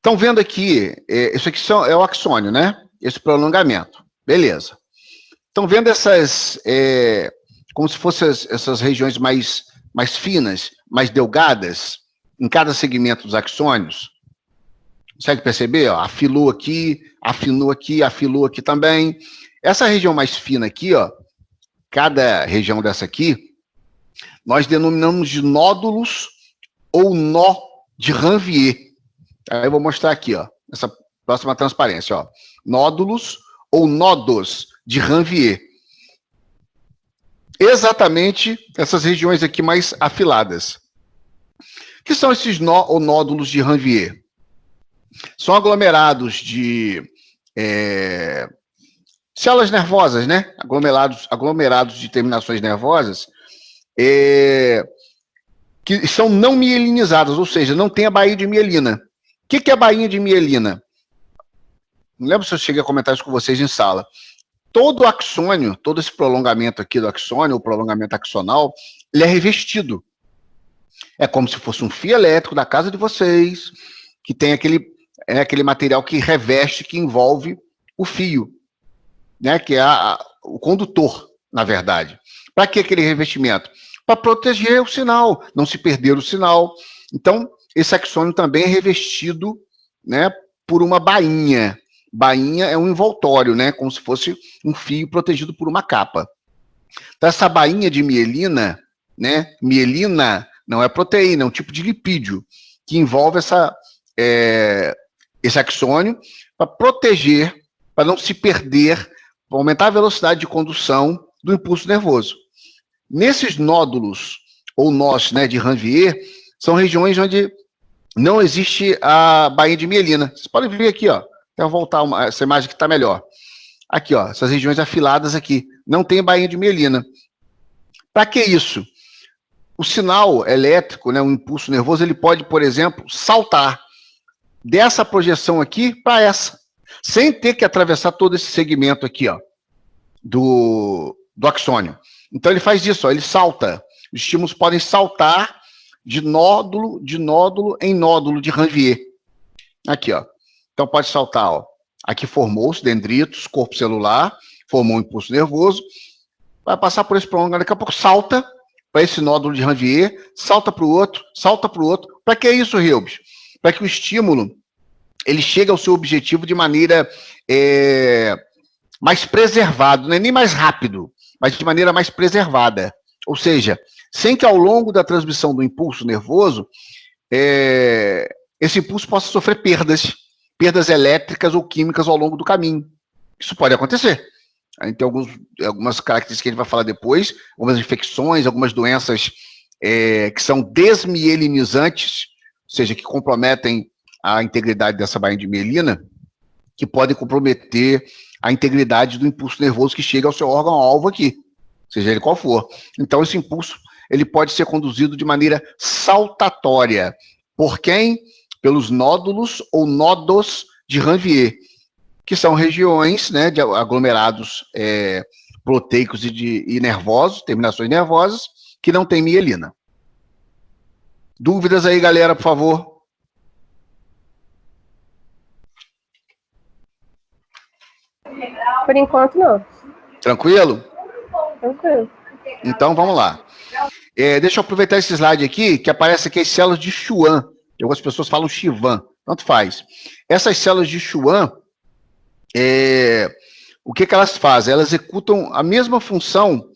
Estão vendo aqui, isso aqui é o axônio, né? Esse prolongamento. Beleza. Estão vendo essas, como se fossem essas regiões mais finas, mais delgadas, em cada segmento dos axônios? Consegue perceber? Ó, afilou aqui, afinou aqui, afilou aqui também. Essa região mais fina aqui, ó, cada região dessa aqui, nós denominamos de nódulos ou nó de Ranvier. Aí eu vou mostrar aqui, ó, nessa próxima transparência, ó. Nódulos ou nodos de Ranvier. Exatamente essas regiões aqui mais afiladas. O que são esses nó ou nódulos de Ranvier? São aglomerados de células nervosas, né? Aglomerados de terminações nervosas que são não mielinizadas, ou seja, não tem a baía de mielina. O que é a bainha de mielina? Não lembro se eu cheguei a comentar isso com vocês em sala. Todo axônio, todo esse prolongamento aqui do axônio, o prolongamento axonal, ele é revestido. É como se fosse um fio elétrico da casa de vocês, que tem aquele material que reveste, que envolve o fio, né? Que é o condutor, na verdade. Para que aquele revestimento? Para proteger o sinal, não se perder o sinal. Então, esse axônio também é revestido, né, por uma bainha. Bainha é um envoltório, né, como se fosse um fio protegido por uma capa. Então, essa bainha de mielina, né, mielina não é proteína, é um tipo de lipídio que envolve esse axônio para proteger, para não se perder, para aumentar a velocidade de condução do impulso nervoso. Nesses nódulos, ou nós, né, de Ranvier, são regiões onde não existe a bainha de mielina. Vocês podem ver aqui, ó. Até voltar essa imagem que está melhor. Aqui, ó, essas regiões afiladas aqui. Não tem bainha de mielina. Para que isso? O sinal elétrico, né, o impulso nervoso, ele pode, por exemplo, saltar dessa projeção aqui para essa, sem ter que atravessar todo esse segmento aqui, ó, do axônio. Então ele faz isso, ó, ele salta. Os estímulos podem saltar de nódulo em nódulo de Ranvier. Aqui, ó. Então pode saltar, ó. Aqui formou-se dendritos, corpo celular, formou um impulso nervoso, vai passar por esse prolongamento, daqui a pouco salta para esse nódulo de Ranvier, salta para o outro, salta para o outro. Para que isso, Reubens? Para que o estímulo ele chegue ao seu objetivo de maneira mais preservada, não é nem mais rápido, mas de maneira mais preservada. Ou seja, sem que ao longo da transmissão do impulso nervoso, esse impulso possa sofrer perdas elétricas ou químicas ao longo do caminho. Isso pode acontecer. Tem algumas características que a gente vai falar depois, algumas infecções, algumas doenças que são desmielinizantes, ou seja, que comprometem a integridade dessa bainha de mielina, que podem comprometer a integridade do impulso nervoso que chega ao seu órgão-alvo aqui, seja ele qual for. Então, esse impulso ele pode ser conduzido de maneira saltatória. Por quem? Pelos nódulos ou nodos de Ranvier, que são regiões, né, de aglomerados proteicos e nervosos, terminações nervosas, que não tem mielina. Dúvidas aí, galera, por favor? Por enquanto, não. Tranquilo? Tranquilo. Então, vamos lá. Deixa eu aproveitar esse slide aqui, que aparece aqui as células de Schwann. Algumas pessoas falam Schwann, tanto faz. Essas células de Schwann, o que elas fazem? Elas executam a mesma função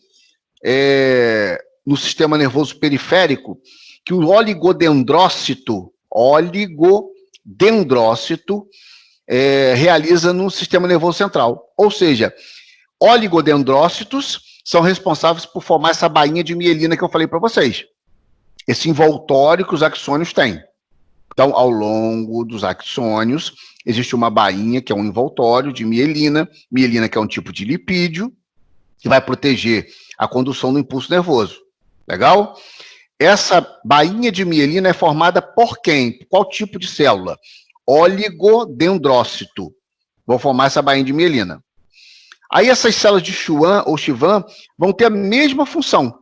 no sistema nervoso periférico que o oligodendrócito realiza no sistema nervoso central. Ou seja, oligodendrócitos são responsáveis por formar essa bainha de mielina que eu falei para vocês. Esse envoltório que os axônios têm. Então, ao longo dos axônios, existe uma bainha que é um envoltório de mielina, mielina que é um tipo de lipídio, que vai proteger a condução do impulso nervoso. Legal? Essa bainha de mielina é formada por quem? Qual tipo de célula? Oligodendrócito. Vou formar essa bainha de mielina. Aí essas células de Schwann ou Schwann vão ter a mesma função,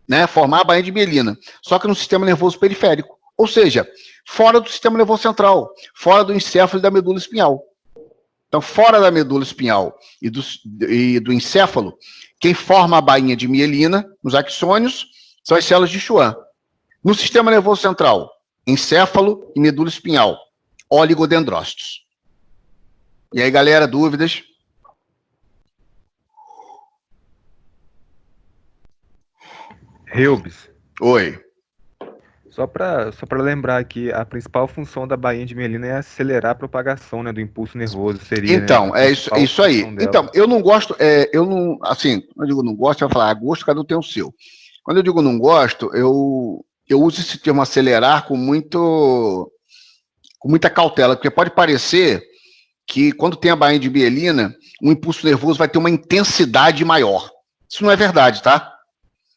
né? Formar a bainha de mielina, só que no sistema nervoso periférico. Ou seja, fora do sistema nervoso central, fora do encéfalo e da medula espinhal. Então, fora da medula espinhal e do encéfalo, quem forma a bainha de mielina, nos axônios, são as células de Schwann. No sistema nervoso central, encéfalo e medula espinhal, oligodendrócitos. E aí, galera, dúvidas? Reubs, Oi. só para lembrar aqui, a principal função da bainha de mielina é acelerar a propagação, né, do impulso nervoso, seria, Então, né, a é isso principal aí. função dela. Então, eu não gosto, eu não, assim, quando eu digo não gosto, eu vou falar, gosto, cada um tem o seu. Quando eu digo não gosto, eu uso esse termo acelerar com muita cautela, porque pode parecer que quando tem a bainha de mielina, o impulso nervoso vai ter uma intensidade maior. Isso não é verdade, tá?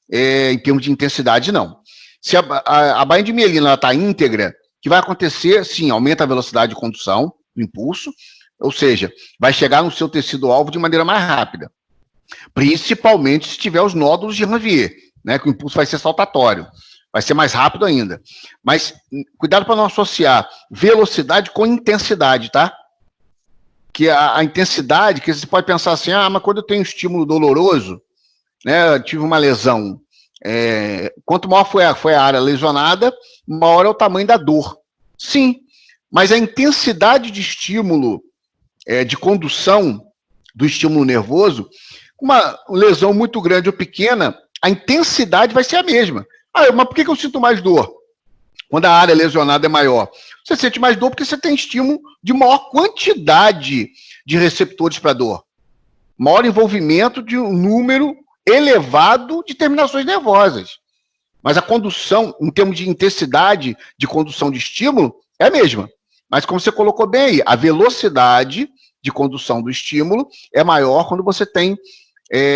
Em termos de intensidade, não. Se a bainha de mielina está íntegra, o que vai acontecer, sim, aumenta a velocidade de condução do impulso, ou seja, vai chegar no seu tecido-alvo de maneira mais rápida. Principalmente se tiver os nódulos de Ranvier, né, que o impulso vai ser saltatório. Vai ser mais rápido ainda. Mas cuidado para não associar velocidade com intensidade, tá? Que a intensidade, que você pode pensar assim, mas quando eu tenho um estímulo doloroso, né, eu tive uma lesão, quanto maior foi a área lesionada, maior é o tamanho da dor. Sim, mas a intensidade de estímulo, de condução do estímulo nervoso, uma lesão muito grande ou pequena, a intensidade vai ser a mesma. Mas por que eu sinto mais dor? Quando a área lesionada é maior. Você sente mais dor porque você tem estímulo de maior quantidade de receptores para dor. Maior envolvimento de um número elevado de terminações nervosas. Mas a condução, em termos de intensidade de condução de estímulo, é a mesma. Mas como você colocou bem aí, a velocidade de condução do estímulo é maior quando você tem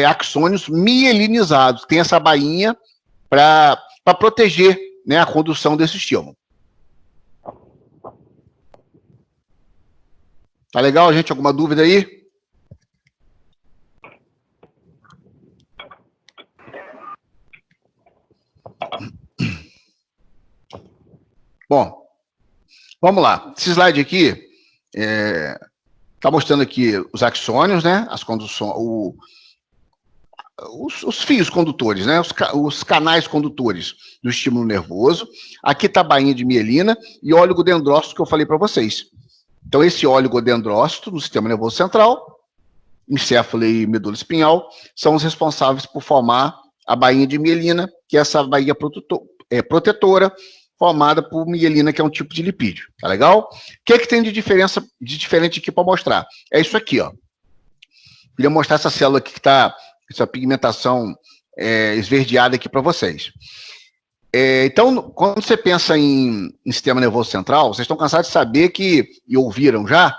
axônios mielinizados. Tem essa bainha para proteger, né, a condução desse estímulo. Tá legal, gente? Alguma dúvida aí? Bom, vamos lá. Esse slide aqui está mostrando aqui os axônios, né? As conduções, os fios condutores, né? Os canais condutores do estímulo nervoso. Aqui está a bainha de mielina e oligodendrócito que eu falei para vocês. Então, esse oligodendrócito no sistema nervoso central, encéfalo e medula espinhal, são os responsáveis por formar a bainha de mielina, que é essa bainha protetora, formada por mielina, que é um tipo de lipídio. Tá legal? O que tem de diferente aqui para mostrar? É isso aqui, ó. Queria mostrar essa célula aqui que está, essa pigmentação esverdeada aqui para vocês. Então, quando você pensa em sistema nervoso central, vocês estão cansados de saber e ouviram já,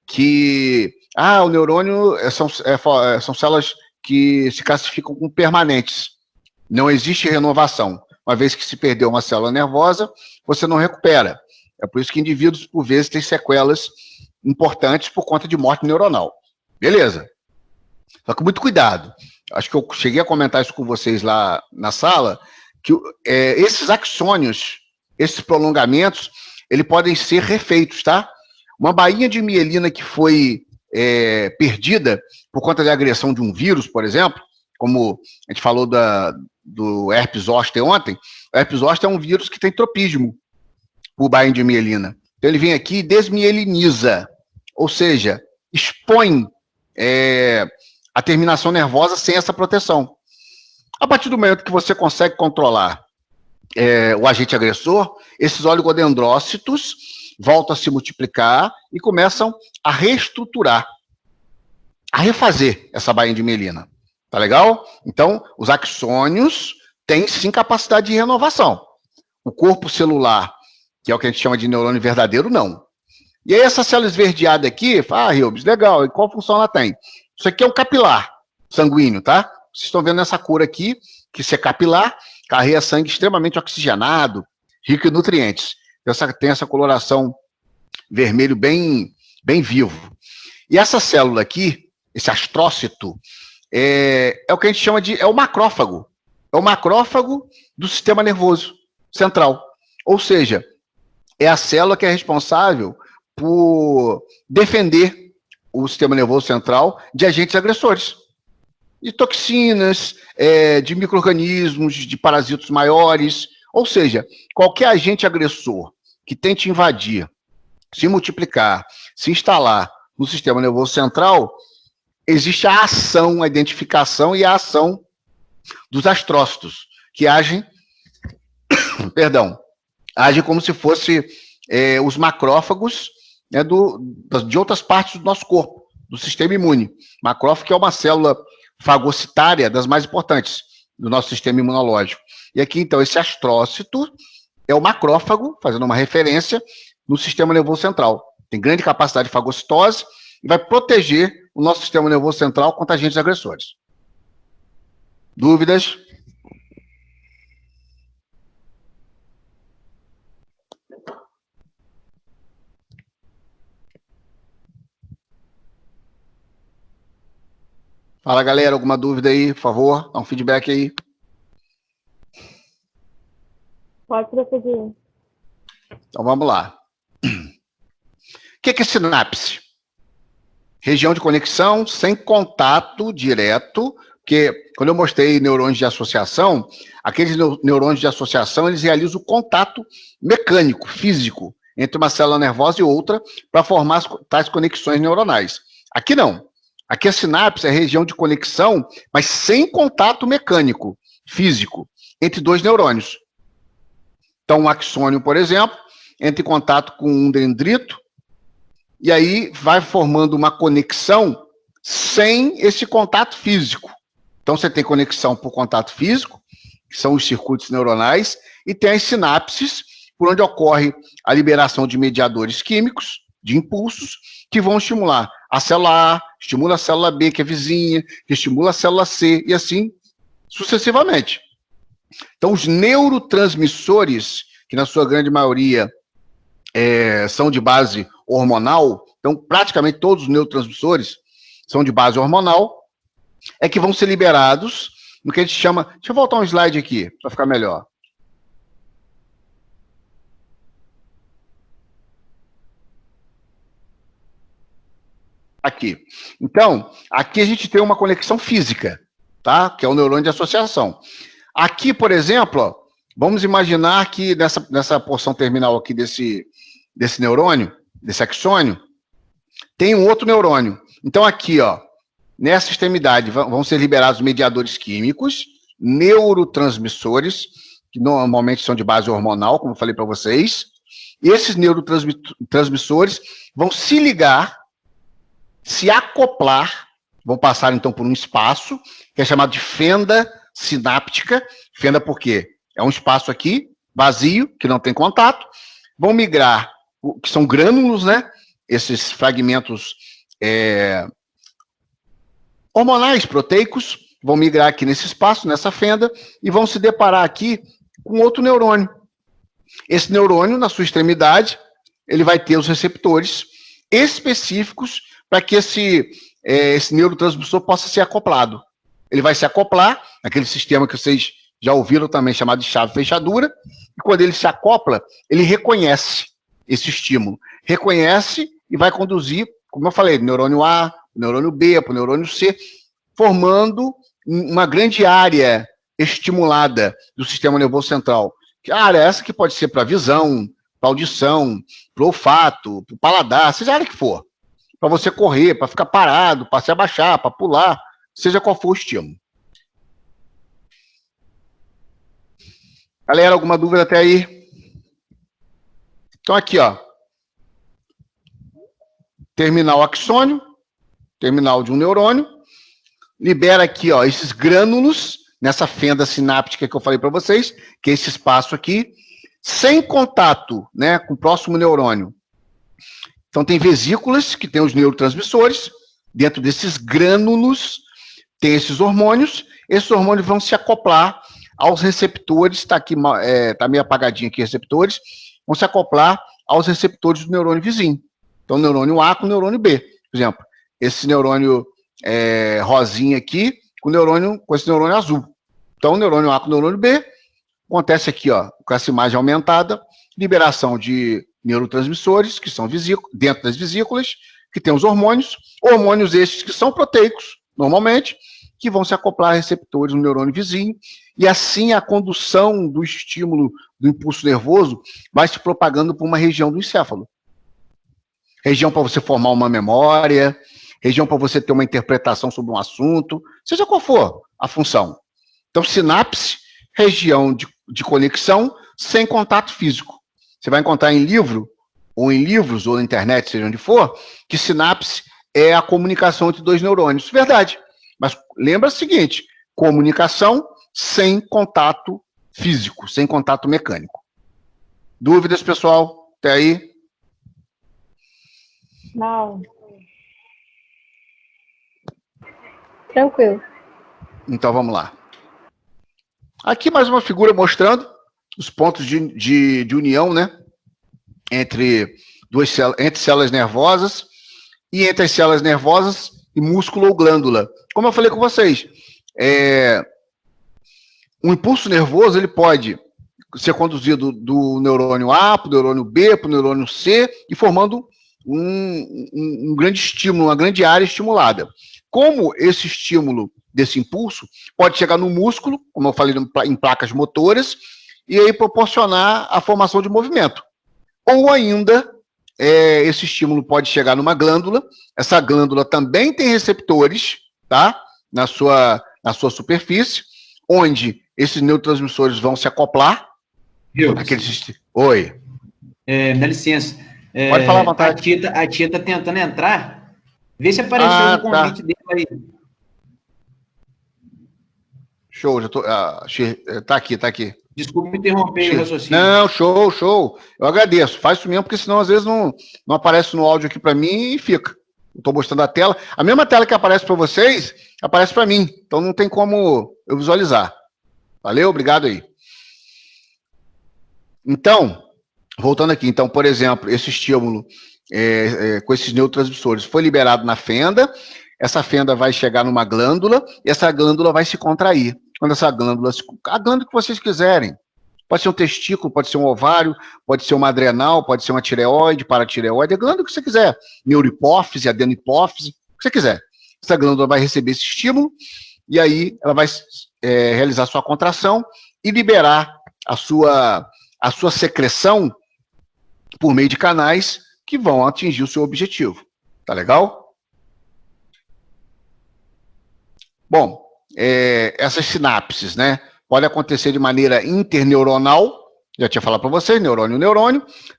que o neurônio são células que se classificam como permanentes. Não existe renovação. Uma vez que se perdeu uma célula nervosa, você não recupera. É por isso que indivíduos, por vezes, têm sequelas importantes por conta de morte neuronal. Beleza. Só que muito cuidado. Acho que eu cheguei a comentar isso com vocês lá na sala, que esses axônios, esses prolongamentos, eles podem ser refeitos, tá? Uma bainha de mielina que foi perdida por conta da agressão de um vírus, por exemplo, como a gente falou do herpes zoster ontem, o herpes zoster é um vírus que tem tropismo, o bainha de mielina. Então ele vem aqui e desmieliniza, ou seja, expõe a terminação nervosa sem essa proteção. A partir do momento que você consegue controlar o agente agressor, esses oligodendrócitos voltam a se multiplicar e começam a reestruturar, a refazer essa bainha de mielina. Tá legal? Então, os axônios têm sim capacidade de renovação. O corpo celular, que é o que a gente chama de neurônio verdadeiro, não. E aí essa célula esverdeada aqui, Reubs, legal, e qual função ela tem? Isso aqui é um capilar sanguíneo, tá? Vocês estão vendo essa cor aqui, que isso é capilar, carrega sangue extremamente oxigenado, rico em nutrientes. Tem essa coloração vermelho bem vivo. E essa célula aqui, esse astrócito, é o que a gente chama de... é o macrófago. É o macrófago do sistema nervoso central. Ou seja, é a célula que é responsável por defender o sistema nervoso central de agentes agressores, de toxinas, de micro-organismos, de parasitos maiores, ou seja, qualquer agente agressor que tente invadir, se multiplicar, se instalar no sistema nervoso central, existe a ação, a identificação e a ação dos astrócitos, que agem, agem como se fosse os macrófagos, né, de outras partes do nosso corpo, do sistema imune. Macrófago é uma célula fagocitária das mais importantes do nosso sistema imunológico. E aqui, então, esse astrócito é o macrófago, fazendo uma referência, no sistema nervoso central. Tem grande capacidade de fagocitose e vai proteger o nosso sistema nervoso central contra agentes agressores. Dúvidas? Fala, galera, alguma dúvida aí, por favor? Dá um feedback aí. Pode prosseguir. Então, vamos lá. O que é sinapse? Região de conexão sem contato direto, porque quando eu mostrei neurônios de associação, aqueles neurônios de associação, eles realizam o contato mecânico, físico, entre uma célula nervosa e outra, para formar tais conexões neuronais. Aqui não. Aqui a sinapse é a região de conexão, mas sem contato mecânico, físico, entre dois neurônios. Então, um axônio, por exemplo, entra em contato com um dendrito, e aí vai formando uma conexão sem esse contato físico. Então, você tem conexão por contato físico, que são os circuitos neuronais, e tem as sinapses, por onde ocorre a liberação de mediadores químicos, de impulsos, que vão estimular a célula A, estimula a célula B, que é vizinha, que estimula a célula C, e assim sucessivamente. Então, os neurotransmissores, que na sua grande maioria são de base hormonal, então praticamente todos os neurotransmissores são de base hormonal, é que vão ser liberados no que a gente chama... Deixa eu voltar um slide aqui, para ficar melhor. Aqui. Então, aqui a gente tem uma conexão física, tá? Que é o neurônio de associação. Aqui, por exemplo, ó, vamos imaginar que nessa porção terminal aqui desse neurônio, desse axônio, tem um outro neurônio. Então, aqui, ó, nessa extremidade, vão ser liberados mediadores químicos, neurotransmissores, que normalmente são de base hormonal, como eu falei para vocês. E esses neurotransmissores vão se ligar, se acoplar, vão passar, então, por um espaço, que é chamado de fenda sináptica. Fenda por quê? É um espaço aqui, vazio, que não tem contato. Vão migrar, que são grânulos, né? Esses fragmentos hormonais, proteicos, vão migrar aqui nesse espaço, nessa fenda, e vão se deparar aqui com outro neurônio. Esse neurônio, na sua extremidade, ele vai ter os receptores específicos para que esse neurotransmissor possa ser acoplado. Ele vai se acoplar, aquele sistema que vocês já ouviram também chamado de chave-fechadura, e quando ele se acopla, ele reconhece esse estímulo. Reconhece e vai conduzir, como eu falei, do neurônio A, do neurônio B, para o neurônio C, formando uma grande área estimulada do sistema nervoso central. Que a área essa que pode ser para visão, para audição, para olfato, para o paladar, seja a área que for. Para você correr, para ficar parado, para se abaixar, para pular, seja qual for o estímulo. Galera, alguma dúvida até aí? Então aqui, ó. Terminal axônio, terminal de um neurônio, libera aqui, ó, esses grânulos nessa fenda sináptica que eu falei para vocês, que é esse espaço aqui, sem contato, né, com o próximo neurônio. Então tem vesículas que tem os neurotransmissores, dentro desses grânulos tem esses hormônios vão se acoplar aos receptores, está aqui, tá meio apagadinho aqui, receptores, vão se acoplar aos receptores do neurônio vizinho. Então, neurônio A com neurônio B. Por exemplo, esse neurônio rosinha aqui com esse neurônio azul. Então, neurônio A com neurônio B, acontece aqui, ó, com essa imagem aumentada, liberação de neurotransmissores, que são dentro das vesículas, que tem os hormônios estes que são proteicos, normalmente, que vão se acoplar a receptores no neurônio vizinho, e assim a condução do estímulo do impulso nervoso vai se propagando por uma região do encéfalo. Região para você formar uma memória, região para você ter uma interpretação sobre um assunto, seja qual for a função. Então, sinapse, região de conexão sem contato físico. Você vai encontrar em livros, ou na internet, seja onde for, que sinapse é a comunicação entre dois neurônios. Verdade. Mas lembra o seguinte, comunicação sem contato físico, sem contato mecânico. Dúvidas, pessoal? Até aí? Não. Tranquilo. Então, vamos lá. Aqui mais uma figura mostrando os pontos de união, né? Entre células nervosas e entre as células nervosas e músculo ou glândula. Como eu falei com vocês, o impulso nervoso ele pode ser conduzido do neurônio A para o neurônio B, para o neurônio C, e formando um grande estímulo, uma grande área estimulada. Como esse estímulo desse impulso pode chegar no músculo, como eu falei, em placas motoras, e aí proporcionar a formação de movimento. Ou ainda, esse estímulo pode chegar numa glândula, essa glândula também tem receptores, tá? Na sua superfície, onde esses neurotransmissores vão se acoplar. Oi. Dá licença. Pode falar à vontade. A tia tá tentando entrar. Vê se apareceu o convite dele aí. Show, já tô. Tá aqui. Desculpa interromper o raciocínio. Não, show. Eu agradeço. Faz isso mesmo, porque senão às vezes não aparece no áudio aqui para mim e fica. Eu tô mostrando a tela. A mesma tela que aparece para vocês, aparece para mim. Então não tem como eu visualizar. Valeu? Obrigado aí. Então, voltando aqui. Então, por exemplo, esse estímulo com esses neurotransmissores foi liberado na fenda. Essa fenda vai chegar numa glândula e essa glândula vai se contrair. Quando essa glândula, a glândula que vocês quiserem, pode ser um testículo, pode ser um ovário, pode ser uma adrenal, pode ser uma tireoide, paratireoide, a glândula que você quiser, neurohipófise, adenohipófise, o que você quiser. Essa glândula vai receber esse estímulo e aí ela vai realizar sua contração e liberar a sua secreção por meio de canais que vão atingir o seu objetivo. Tá legal? Bom, essas sinapses, né, podem acontecer de maneira interneuronal, já tinha falado para vocês, neurônio,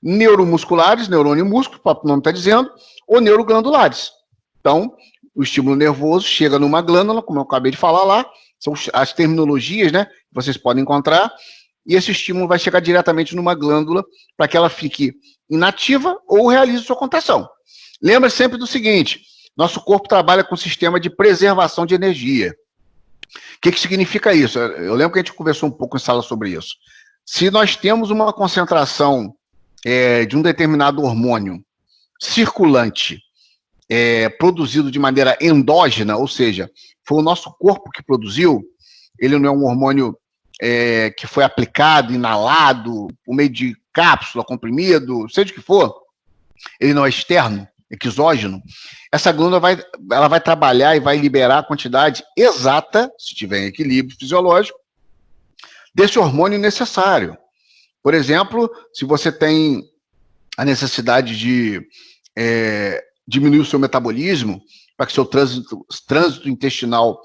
neuromusculares, neurônio e músculo, o próprio nome está dizendo, ou neuroglandulares. Então, o estímulo nervoso chega numa glândula, como eu acabei de falar lá, são as terminologias, né, que vocês podem encontrar, e esse estímulo vai chegar diretamente numa glândula para que ela fique inativa ou realize sua contração. Lembra sempre do seguinte, nosso corpo trabalha com um sistema de preservação de energia. O que significa isso? Eu lembro que a gente conversou um pouco em sala sobre isso. Se nós temos uma concentração de um determinado hormônio circulante, produzido de maneira endógena, ou seja, foi o nosso corpo que produziu, ele não é um hormônio que foi aplicado, inalado, por meio de cápsula, comprimido, seja o que for, ele não é externo, exógeno, essa glândula vai trabalhar e vai liberar a quantidade exata, se tiver em equilíbrio fisiológico, desse hormônio necessário. Por exemplo, se você tem a necessidade de diminuir o seu metabolismo, para que seu trânsito intestinal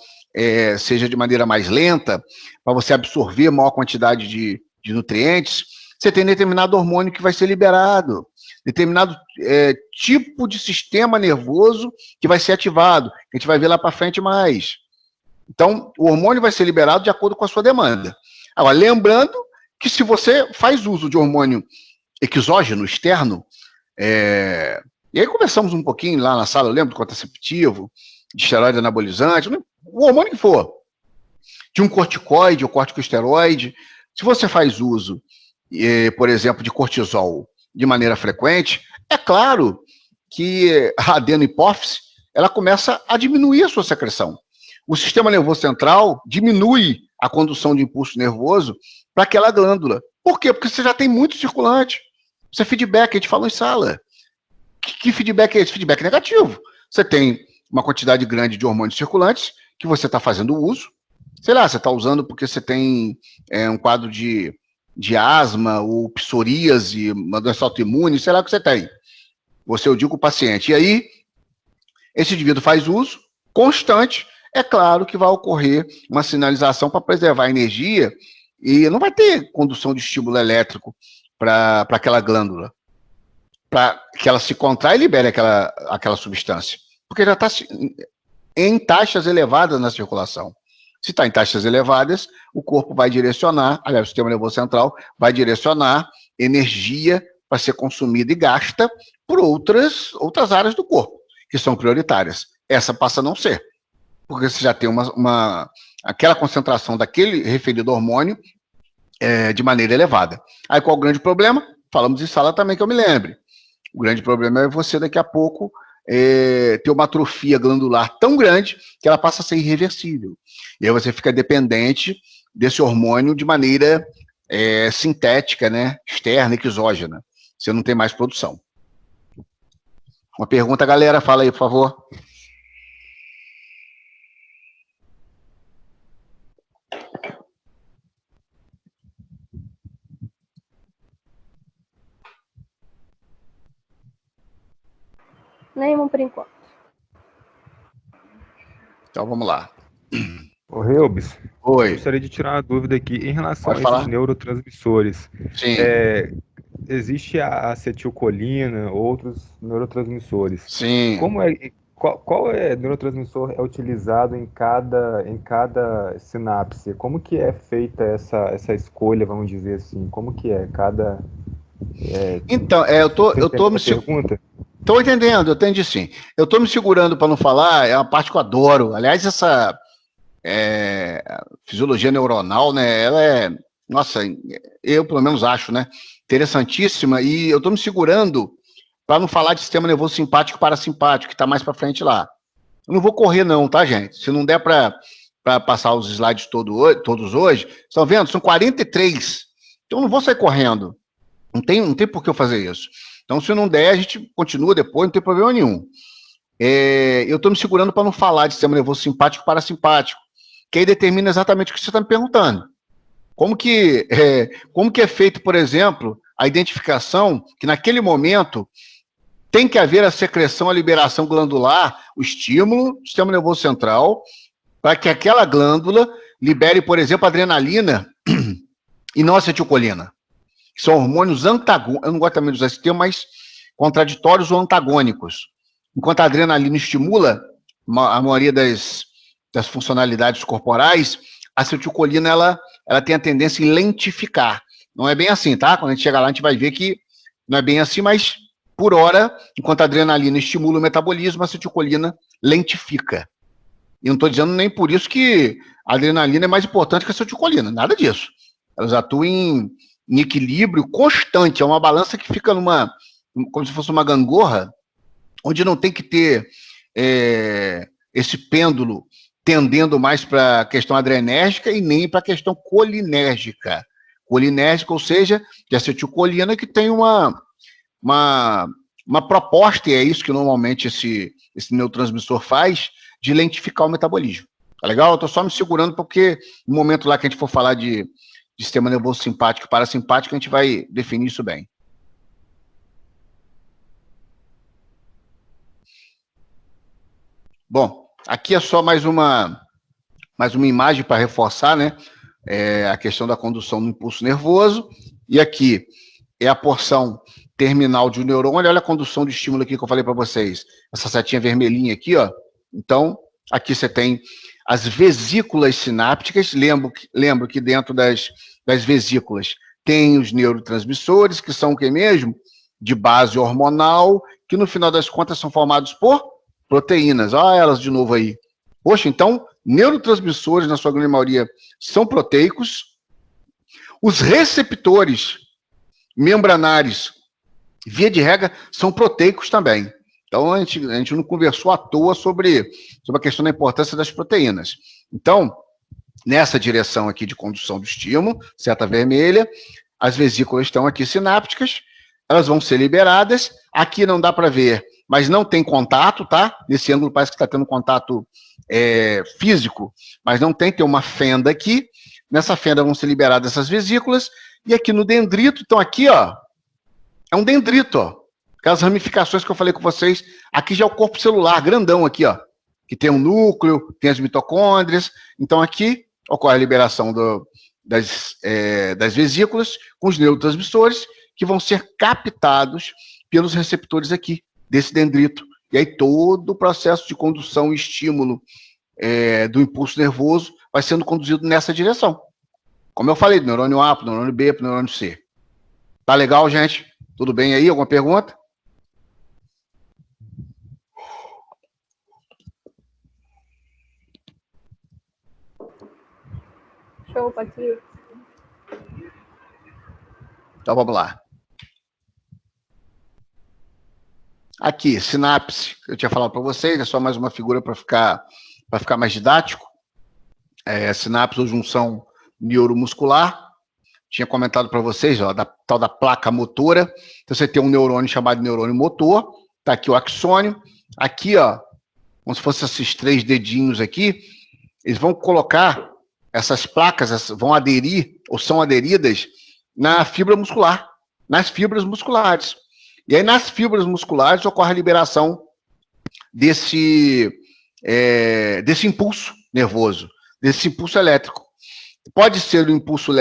seja de maneira mais lenta, para você absorver maior quantidade de nutrientes, você tem determinado hormônio que vai ser liberado, determinado tipo de sistema nervoso que vai ser ativado, que a gente vai ver lá para frente mais. Então, o hormônio vai ser liberado de acordo com a sua demanda. Agora, lembrando que se você faz uso de hormônio exógeno, externo, e aí conversamos um pouquinho lá na sala, eu lembro do contraceptivo, de esteroide anabolizante, o hormônio que for, de um corticoide ou corticosteroide, se você faz uso, por exemplo, de cortisol de maneira frequente, é claro que a adenohipófise, ela começa a diminuir a sua secreção. O sistema nervoso central diminui a condução de impulso nervoso para aquela glândula. Por quê? Porque você já tem muito circulante. Isso é feedback, a gente falou em sala. Que feedback é esse? Feedback negativo. Você tem uma quantidade grande de hormônios circulantes que você está fazendo uso. Sei lá, você está usando porque você tem um quadro de asma, ou psoríase, uma doença autoimune, sei lá o que você tem. Eu digo o paciente. E aí, esse indivíduo faz uso constante, é claro que vai ocorrer uma sinalização para preservar a energia e não vai ter condução de estímulo elétrico para aquela glândula, para que ela se contraia e libere aquela substância, porque já está em taxas elevadas na circulação. Se está em taxas elevadas, o corpo vai direcionar, aliás, o sistema nervoso central vai direcionar energia para ser consumida e gasta por outras áreas do corpo, que são prioritárias. Essa passa a não ser, porque você já tem aquela concentração daquele referido hormônio de maneira elevada. Aí qual o grande problema? Falamos em sala também, que eu me lembre. O grande problema é você, daqui a pouco, ter uma atrofia glandular tão grande que ela passa a ser irreversível. E aí você fica dependente desse hormônio de maneira sintética, né? Externa, exógena. Você não tem mais produção. Uma pergunta, galera? Fala aí, por favor. Nenhum por enquanto. Então, vamos lá. Ô, Reubens, Oi. gostaria de tirar uma dúvida aqui em relação Pode a falar. esses neurotransmissores. Sim. Existe a acetilcolina, outros neurotransmissores. Sim. Qual neurotransmissor é utilizado em cada sinapse? Como que é feita essa escolha, vamos dizer assim? Como que é cada... Então, eu tô me pergunta? Estou entendendo, eu entendi sim. Eu estou me segurando para não falar, é uma parte que eu adoro. Aliás, essa fisiologia neuronal, né, ela nossa, eu pelo menos acho, né, interessantíssima, e eu estou me segurando para não falar de sistema nervoso simpático e parasimpático, que está mais para frente lá. Eu não vou correr não, tá, gente? Se não der para passar os slides todos hoje, estão vendo? São 43. Então eu não vou sair correndo. Não tem por que eu fazer isso. Então, se não der, a gente continua depois, não tem problema nenhum. Eu estou me segurando para não falar de sistema nervoso simpático e parasimpático, que aí determina exatamente o que você está me perguntando. Como que é feito, por exemplo, a identificação que naquele momento tem que haver a secreção, a liberação glandular, o estímulo do sistema nervoso central, para que aquela glândula libere, por exemplo, adrenalina e não acetilcolina, que são hormônios antagônicos, eu não gosto também de usar esse termo, mas contraditórios ou antagônicos. Enquanto a adrenalina estimula a maioria das funcionalidades corporais, a acetilcolina ela tem a tendência em lentificar. Não é bem assim, tá? Quando a gente chegar lá, a gente vai ver que não é bem assim, mas por hora, enquanto a adrenalina estimula o metabolismo, a acetilcolina lentifica. E não estou dizendo nem por isso que a adrenalina é mais importante que a acetilcolina, nada disso. Elas atuam em equilíbrio constante, é uma balança que fica como se fosse uma gangorra, onde não tem que ter esse pêndulo tendendo mais para a questão adrenérgica e nem para a questão colinérgica. Colinérgica, ou seja, de acetilcolina, que tem uma proposta, e é isso que normalmente esse neurotransmissor faz, de lentificar o metabolismo. Tá legal? Eu estou só me segurando porque no momento lá que a gente for falar de sistema nervoso simpático e parasimpático, a gente vai definir isso bem. Bom, aqui é só mais uma imagem para reforçar, né, a questão da condução do impulso nervoso. E aqui é a porção terminal de um neurônio. Olha a condução de estímulo aqui que eu falei para vocês. Essa setinha vermelhinha aqui, ó. Então, aqui você tem as vesículas sinápticas. Lembro que dentro das vesículas tem os neurotransmissores, que são o que mesmo? De base hormonal, que no final das contas são formados por proteínas. Olha elas de novo aí. Poxa, então, neurotransmissores, na sua grande maioria, são proteicos. Os receptores membranares, via de regra, são proteicos também. Então, a gente não conversou à toa sobre a questão da importância das proteínas. Então, nessa direção aqui de condução do estímulo, seta vermelha, as vesículas estão aqui sinápticas, elas vão ser liberadas. Aqui não dá para ver, mas não tem contato, tá? Nesse ângulo parece que está tendo contato físico, mas não tem uma fenda aqui. Nessa fenda vão ser liberadas essas vesículas. E aqui no dendrito, então aqui, ó, é um dendrito, ó. Aquelas ramificações que eu falei com vocês. Aqui já é o corpo celular, grandão aqui, ó. Que tem um núcleo, tem as mitocôndrias. Então aqui ocorre a liberação das vesículas com os neurotransmissores que vão ser captados pelos receptores aqui, desse dendrito. E aí todo o processo de condução e estímulo do impulso nervoso vai sendo conduzido nessa direção. Como eu falei, do neurônio A para o neurônio B para o neurônio C. Tá legal, gente? Tudo bem aí? Alguma pergunta? Show, Patrick. Então vamos lá. Aqui, sinapse, eu tinha falado para vocês, é só mais uma figura para ficar mais didático. Sinapse ou junção neuromuscular. Tinha comentado para vocês, ó, da tal da placa motora. Então você tem um neurônio chamado neurônio motor, tá aqui o axônio. Aqui, ó, como se fossem esses 3 dedinhos aqui, eles vão colocar essas placas, vão aderir ou são aderidas na fibra muscular, nas fibras musculares. E aí, nas fibras musculares, ocorre a liberação desse impulso nervoso, desse impulso elétrico. Pode ser um impulso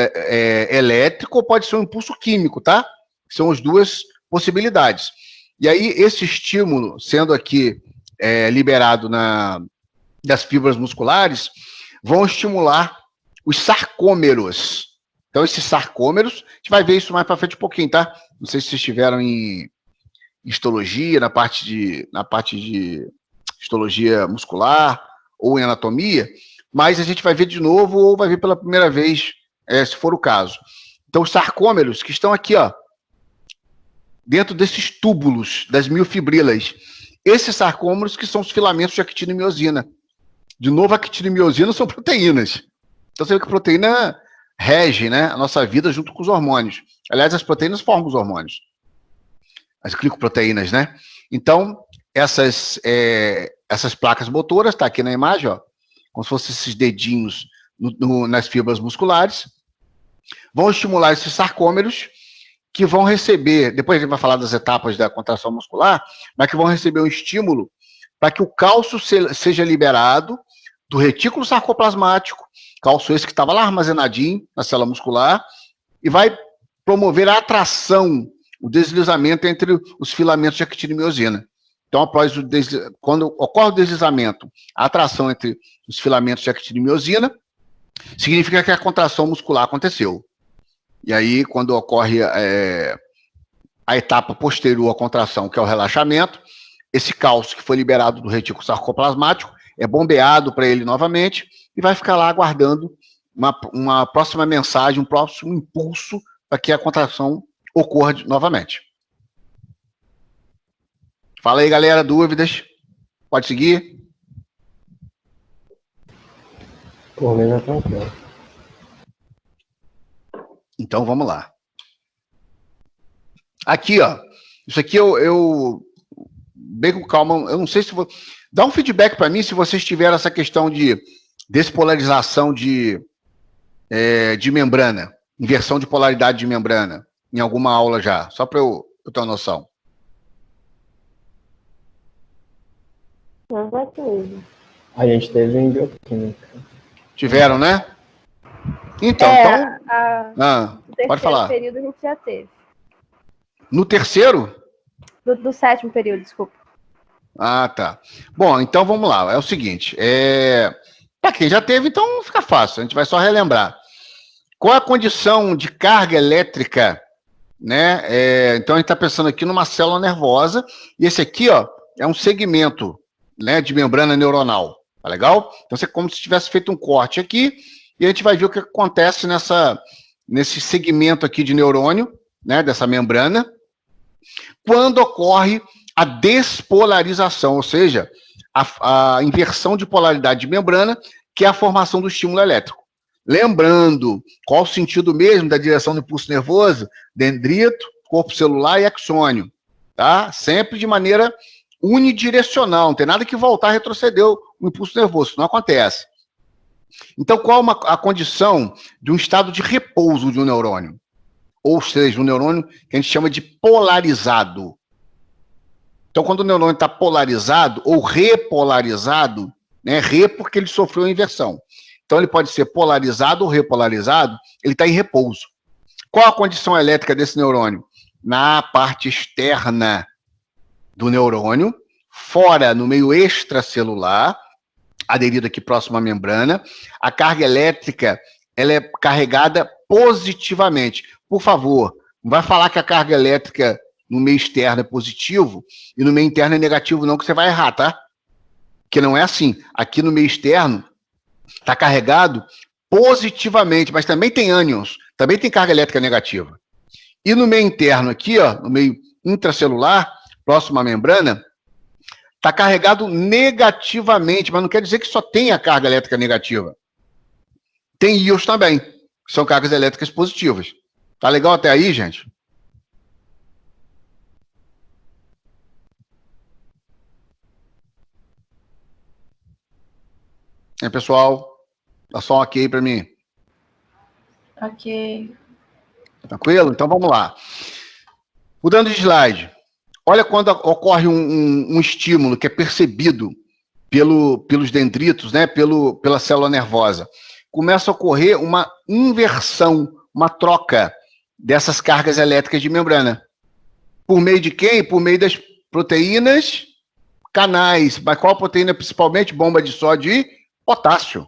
elétrico ou pode ser um impulso químico, tá? São as duas possibilidades. E aí, esse estímulo, sendo aqui liberado das fibras musculares, vão estimular os sarcômeros. Então, esses sarcômeros, a gente vai ver isso mais para frente um pouquinho, tá? Não sei se vocês estiveram em histologia, na parte de histologia muscular ou em anatomia, mas a gente vai ver de novo ou vai ver pela primeira vez, se for o caso. Então, os sarcômeros que estão aqui, ó, dentro desses túbulos das miofibrilas. Esses sarcômeros que são os filamentos de actina e miosina. De novo, a actina e miosina são proteínas. Então, você vê que a proteína rege, né, a nossa vida junto com os hormônios. Aliás, as proteínas formam os hormônios. As glicoproteínas, né? Então, essas placas motoras, tá aqui na imagem, ó, como se fossem esses dedinhos nas fibras musculares, vão estimular esses sarcômeros que vão receber, depois a gente vai falar das etapas da contração muscular, mas que vão receber um estímulo para que o cálcio seja liberado do retículo sarcoplasmático, cálcio esse que estava lá armazenadinho na célula muscular, e vai promover a atração, o deslizamento entre os filamentos de actina e miosina. Então, quando ocorre o deslizamento, a atração entre os filamentos de actina e miosina, significa que a contração muscular aconteceu. E aí, quando ocorre a etapa posterior à contração, que é o relaxamento, esse cálcio que foi liberado do retículo sarcoplasmático é bombeado para ele novamente e vai ficar lá aguardando uma próxima mensagem, um próximo impulso para que a contração ocorra novamente. Fala aí, galera, dúvidas? Pode seguir? Por mim, é tranquilo. Então, vamos lá. Aqui, ó. Isso aqui eu bem com calma, eu não sei se vou... Dá um feedback para mim se vocês tiveram essa questão de despolarização de membrana, inversão de polaridade de membrana, em alguma aula já, só para eu ter uma noção. Não vai ter. A gente teve em bioquímica. Tiveram, né? Então, No pode falar. período a gente já teve. No terceiro? Do 7º período, desculpa. Ah, tá. Bom, então vamos lá. É o seguinte, para quem já teve, então fica fácil, a gente vai só relembrar. Qual é a condição de carga elétrica, né? Então a gente está pensando aqui numa célula nervosa, e esse aqui, ó, é um segmento, né, de membrana neuronal, tá legal? Então é como se tivesse feito um corte aqui, e a gente vai ver o que acontece nesse segmento aqui de neurônio, né, dessa membrana, quando ocorre a despolarização, ou seja, a inversão de polaridade de membrana, que é a formação do estímulo elétrico. Lembrando, qual o sentido mesmo da direção do impulso nervoso? Dendrito, corpo celular e axônio, tá? Sempre de maneira unidirecional, não tem nada que voltar a retroceder o impulso nervoso, isso não acontece. Então, qual a condição de um estado de repouso de um neurônio? Ou seja, um neurônio que a gente chama de polarizado. Então, quando o neurônio está polarizado ou repolarizado, né, porque ele sofreu a inversão. Então, ele pode ser polarizado ou repolarizado, ele está em repouso. Qual a condição elétrica desse neurônio? Na parte externa do neurônio, fora, no meio extracelular, aderido aqui próximo à membrana, a carga elétrica ela é carregada positivamente. Por favor, não vai falar que a carga elétrica no meio externo é positivo e no meio interno é negativo, não, que você vai errar, tá? Que não é assim. Aqui no meio externo está carregado positivamente, mas também tem ânions, também tem carga elétrica negativa. E no meio interno aqui, ó, no meio intracelular, próximo à membrana, está carregado negativamente, mas não quer dizer que só tenha carga elétrica negativa. Tem íons também, que são cargas elétricas positivas. Tá legal até aí, gente? Pessoal? Dá só um ok para mim. Ok. Tranquilo? Então vamos lá. Mudando de slide. Olha quando ocorre um estímulo que é percebido pelos dendritos, né, pela célula nervosa. Começa a ocorrer uma inversão, uma troca dessas cargas elétricas de membrana. Por meio de quem? Por meio das proteínas canais. Mas qual proteína principalmente? Bomba de sódio e potássio.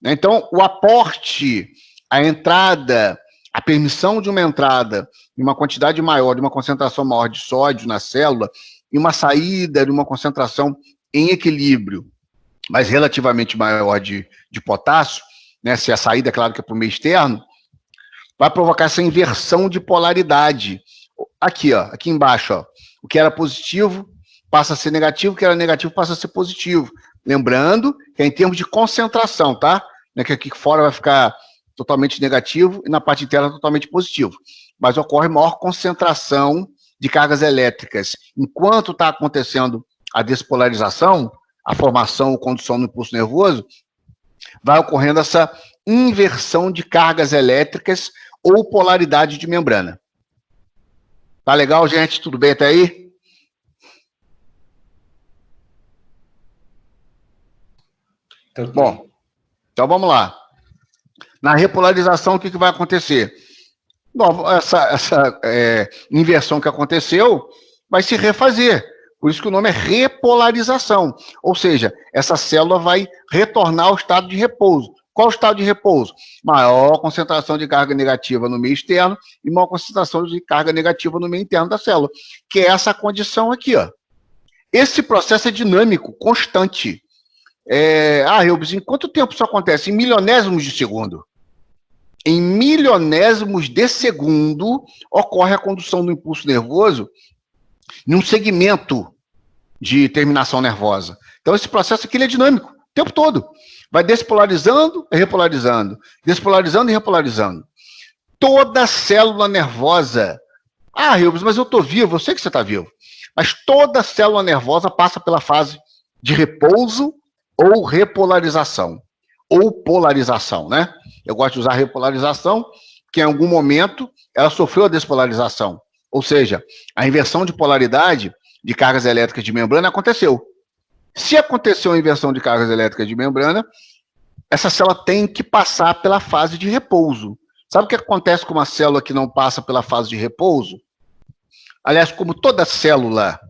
Então, o aporte, a entrada, a permissão de uma entrada em uma quantidade maior, de uma concentração maior de sódio na célula, e uma saída de uma concentração em equilíbrio, mas relativamente maior de potássio, né, se a saída, claro que é para o meio externo, vai provocar essa inversão de polaridade. Aqui, ó, aqui embaixo, ó, o que era positivo passa a ser negativo, o que era negativo passa a ser positivo. Lembrando que é em termos de concentração, tá? Que aqui fora vai ficar totalmente negativo e na parte interna totalmente positivo. Mas ocorre maior concentração de cargas elétricas. Enquanto está acontecendo a despolarização, a formação ou condução do impulso nervoso, vai ocorrendo essa inversão de cargas elétricas ou polaridade de membrana. Tá legal, gente? Tudo bem até aí? Bom, então vamos lá. Na repolarização, o que vai acontecer? Bom, essa inversão que aconteceu vai se refazer. Por isso que o nome é repolarização. Ou seja, essa célula vai retornar ao estado de repouso. Qual o estado de repouso? Maior concentração de carga negativa no meio externo e maior concentração de carga negativa no meio interno da célula. Que é essa condição aqui, ó. Esse processo é dinâmico, constante. Rubens, em quanto tempo isso acontece? Em milionésimos de segundo. Em milionésimos de segundo ocorre a condução do impulso nervoso em um segmento de terminação nervosa. Então esse processo aqui ele é dinâmico, o tempo todo. Vai despolarizando e repolarizando, despolarizando e repolarizando. Toda célula nervosa... Rubens, mas eu estou vivo, eu sei que você está vivo. Mas toda célula nervosa passa pela fase de repouso ou repolarização, ou polarização, né? Eu gosto de usar repolarização, porque em algum momento ela sofreu a despolarização. Ou seja, a inversão de polaridade de cargas elétricas de membrana aconteceu. Se aconteceu a inversão de cargas elétricas de membrana, essa célula tem que passar pela fase de repouso. Sabe o que acontece com uma célula que não passa pela fase de repouso? Aliás, como toda célula,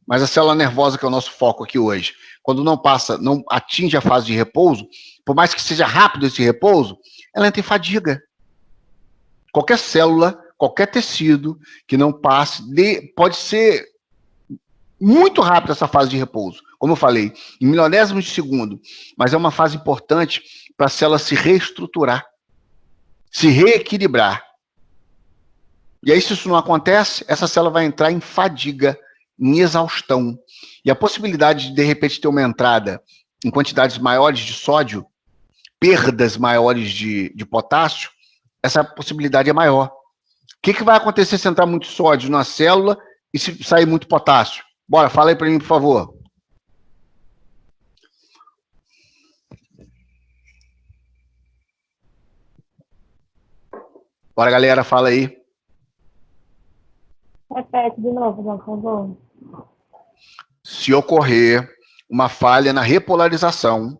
mas a célula nervosa que é o nosso foco aqui hoje, quando não atinge a fase de repouso, por mais que seja rápido esse repouso, ela entra em fadiga. Qualquer célula, qualquer tecido que não passe, pode ser muito rápido essa fase de repouso, como eu falei, em milionésimos de segundo, mas é uma fase importante para a célula se reestruturar, se reequilibrar. E aí, se isso não acontece, essa célula vai entrar em fadiga, em exaustão. E a possibilidade de repente, ter uma entrada em quantidades maiores de sódio perdas maiores de potássio, essa possibilidade é maior. O que vai acontecer se entrar muito sódio na célula e se sair muito potássio? Bora, fala aí para mim, por favor. Bora, galera, fala aí. Repete de novo, por favor. Se ocorrer uma falha na repolarização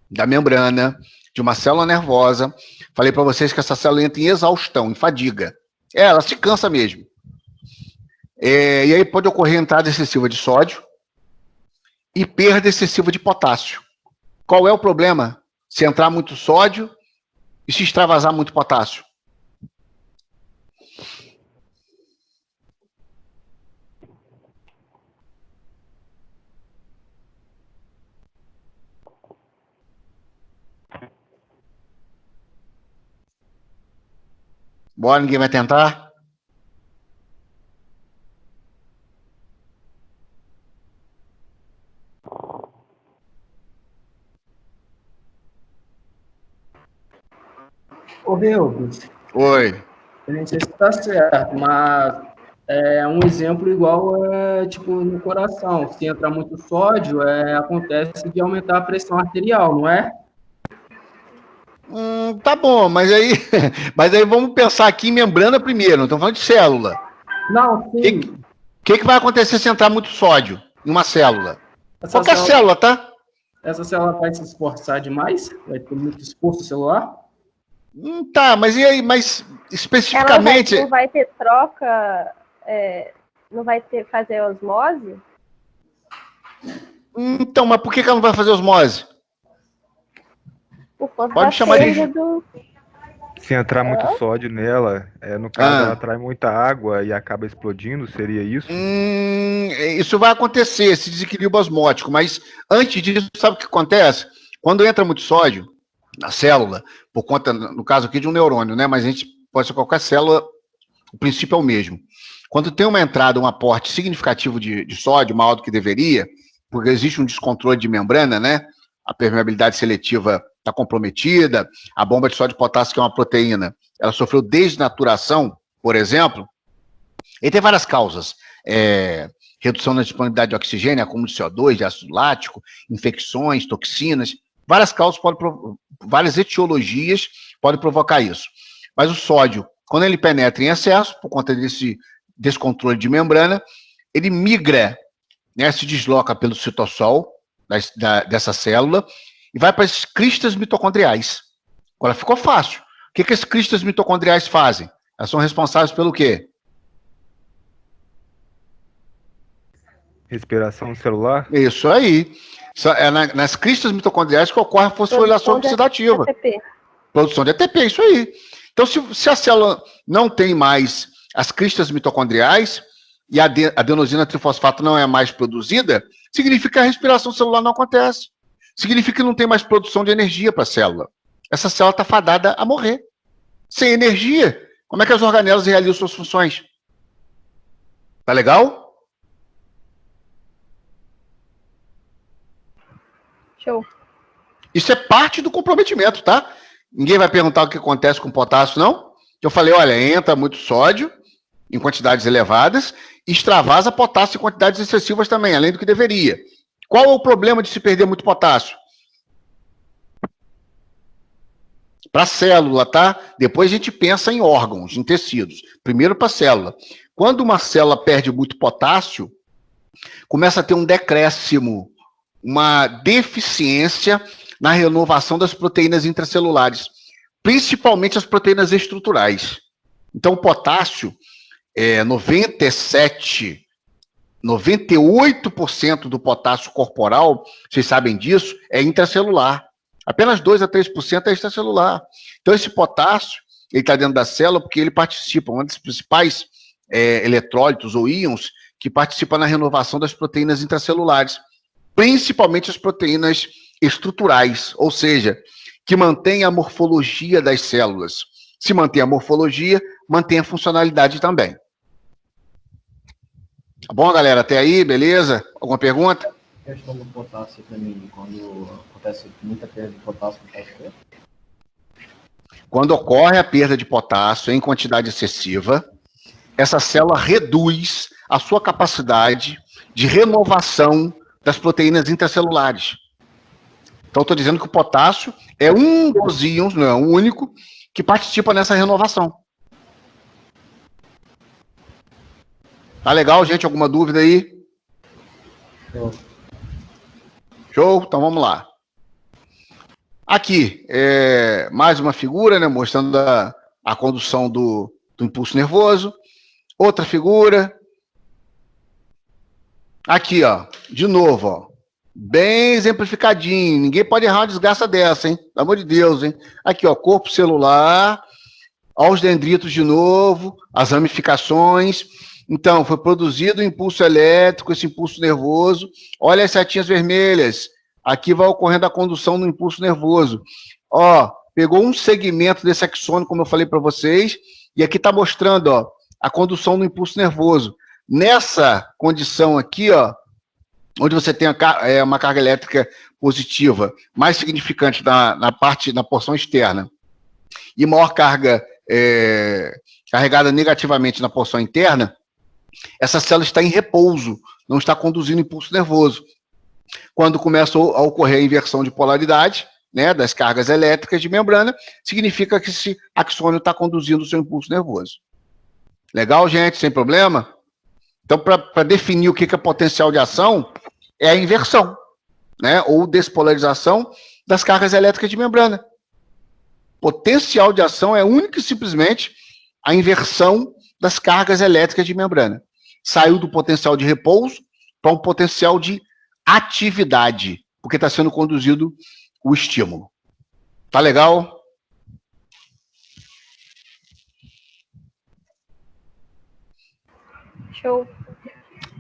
da membrana de uma célula nervosa, falei para vocês que essa célula entra em exaustão, em fadiga. Ela se cansa mesmo. E aí pode ocorrer entrada excessiva de sódio e perda excessiva de potássio. Qual é o problema? Se entrar muito sódio e se extravasar muito potássio. Bora, ninguém vai tentar? Ô, Rubens, Oi. eu não sei se está certo, mas é um exemplo igual tipo no coração. Se entrar muito sódio, acontece de aumentar a pressão arterial, não é? Tá bom, mas aí vamos pensar aqui em membrana primeiro, não estamos falando de célula. Não, sim. O que vai acontecer se entrar muito sódio em uma célula? Qualquer célula, tá? Essa célula vai se esforçar demais? Vai ter muito esforço celular? Tá, mas e aí? Mas especificamente... Ela não vai ter troca, não vai ter fazer osmose? Então, mas por que ela não vai fazer osmose? Pode chamar de... Se entrar muito sódio nela, no caso ela atrai muita água e acaba explodindo, seria isso? Isso vai acontecer, esse desequilíbrio osmótico, mas antes disso, sabe o que acontece? Quando entra muito sódio na célula, por conta, no caso aqui, de um neurônio, né? Mas a gente pode ser qualquer célula, o princípio é o mesmo. Quando tem uma entrada, um aporte significativo de sódio, maior do que deveria, porque existe um descontrole de membrana, né? A permeabilidade seletiva está comprometida, a bomba de sódio e potássio, que é uma proteína, ela sofreu desnaturação, por exemplo, e tem várias causas. Redução na disponibilidade de oxigênio, acúmulo de CO2, de ácido lático, infecções, toxinas, várias causas, várias etiologias podem provocar isso. Mas o sódio, quando ele penetra em excesso, por conta desse descontrole de membrana, ele migra, né, se desloca pelo citossol dessa célula e vai para as cristas mitocondriais. Agora ficou fácil. O que as cristas mitocondriais fazem? Elas são responsáveis pelo quê? Respiração celular? Isso aí. É nas cristas mitocondriais que ocorre a fosforilação oxidativa. Produção de ATP, isso aí. Então, se a célula não tem mais as cristas mitocondriais e a adenosina trifosfato não é mais produzida, significa que a respiração celular não acontece. Significa que não tem mais produção de energia para a célula. Essa célula está fadada a morrer. Sem energia, como é que as organelas realizam suas funções? Tá legal? Show. Isso é parte do comprometimento, tá? Ninguém vai perguntar o que acontece com o potássio, não. Eu falei, olha, entra muito sódio em quantidades elevadas e extravasa potássio em quantidades excessivas também, além do que deveria. Qual é o problema de se perder muito potássio? Para a célula, tá? Depois a gente pensa em órgãos, em tecidos. Primeiro para a célula. Quando uma célula perde muito potássio, começa a ter um decréscimo, uma deficiência na renovação das proteínas intracelulares, principalmente as proteínas estruturais. Então, o potássio, 98% do potássio corporal, vocês sabem disso, é intracelular. Apenas 2 a 3% é extracelular. Então, esse potássio, ele está dentro da célula porque ele participa, um dos principais eletrólitos ou íons que participa na renovação das proteínas intracelulares, principalmente as proteínas estruturais, ou seja, que mantém a morfologia das células. Se mantém a morfologia, mantém a funcionalidade também. Tá bom, galera? Até aí, beleza? Alguma pergunta? A questão do potássio também, quando acontece muita perda de potássio no cachorro. Quando ocorre a perda de potássio em quantidade excessiva, essa célula reduz a sua capacidade de renovação das proteínas intracelulares. Então, estou dizendo que o potássio é um dos íons, não é o único, que participa nessa renovação. Tá legal, gente? Alguma dúvida aí? Show? Então vamos lá. Aqui, mais uma figura, né, mostrando a condução do impulso nervoso. Outra figura. Aqui, ó, de novo, ó, bem exemplificadinho. Ninguém pode errar uma desgraça dessa, hein? Pelo amor de Deus, hein? Aqui, ó, corpo celular, ó, os dendritos de novo, as ramificações. Então, foi produzido o impulso elétrico, esse impulso nervoso. Olha as setinhas vermelhas. Aqui vai ocorrendo a condução do impulso nervoso. Ó, pegou um segmento desse axônio, como eu falei para vocês, e aqui está mostrando, ó, a condução do impulso nervoso. Nessa condição aqui, ó, onde você tem uma carga elétrica positiva mais significante na porção externa e maior carga carregada negativamente na porção interna, essa célula está em repouso, não está conduzindo impulso nervoso. Quando começa a ocorrer a inversão de polaridade, né, das cargas elétricas de membrana, significa que esse axônio está conduzindo o seu impulso nervoso. Legal, gente? Sem problema? Então, para definir o que é potencial de ação, é a inversão, né, ou despolarização das cargas elétricas de membrana. Potencial de ação é única e simplesmente a inversão das cargas elétricas de membrana. Saiu do potencial de repouso para um potencial de atividade, porque está sendo conduzido o estímulo. Tá legal? Show.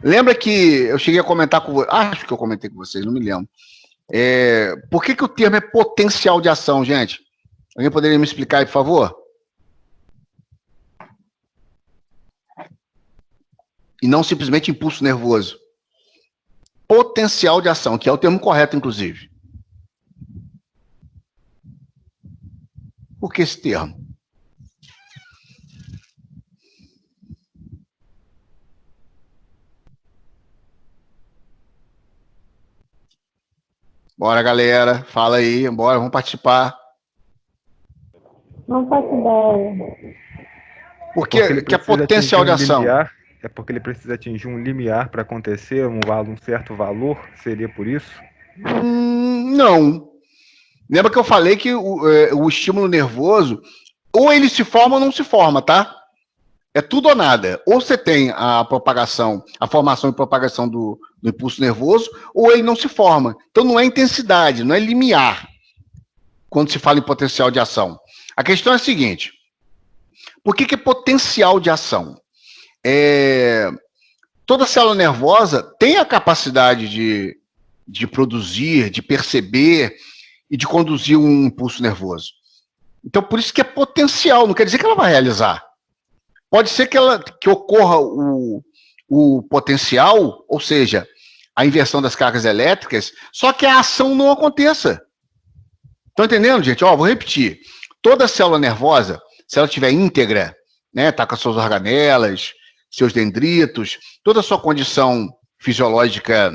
Lembra que eu cheguei a comentar com vocês, acho que eu comentei com vocês, não me lembro. Por que o termo é potencial de ação, gente? Alguém poderia me explicar aí, por favor? E não simplesmente impulso nervoso. Potencial de ação, que é o termo correto, inclusive. Por que esse termo? Bora, galera. Fala aí. Bora, vamos participar. Não faço ideia. Por que é potencial de ação? É porque ele precisa atingir um limiar para acontecer, um certo valor? Seria por isso? Não. Lembra que eu falei que o estímulo nervoso, ou ele se forma ou não se forma, tá? É tudo ou nada. Ou você tem a formação e propagação do impulso nervoso, ou ele não se forma. Então não é intensidade, não é limiar, quando se fala em potencial de ação. A questão é a seguinte: por que é potencial de ação? Toda célula nervosa tem a capacidade de produzir, de perceber e de conduzir um impulso nervoso. Então, por isso que é potencial, não quer dizer que ela vai realizar. Pode ser que ocorra o potencial, ou seja, a inversão das cargas elétricas, só que a ação não aconteça. Estão entendendo, gente? Vou repetir. Toda célula nervosa, se ela estiver íntegra, né, tá com as suas organelas, seus dendritos, toda a sua condição fisiológica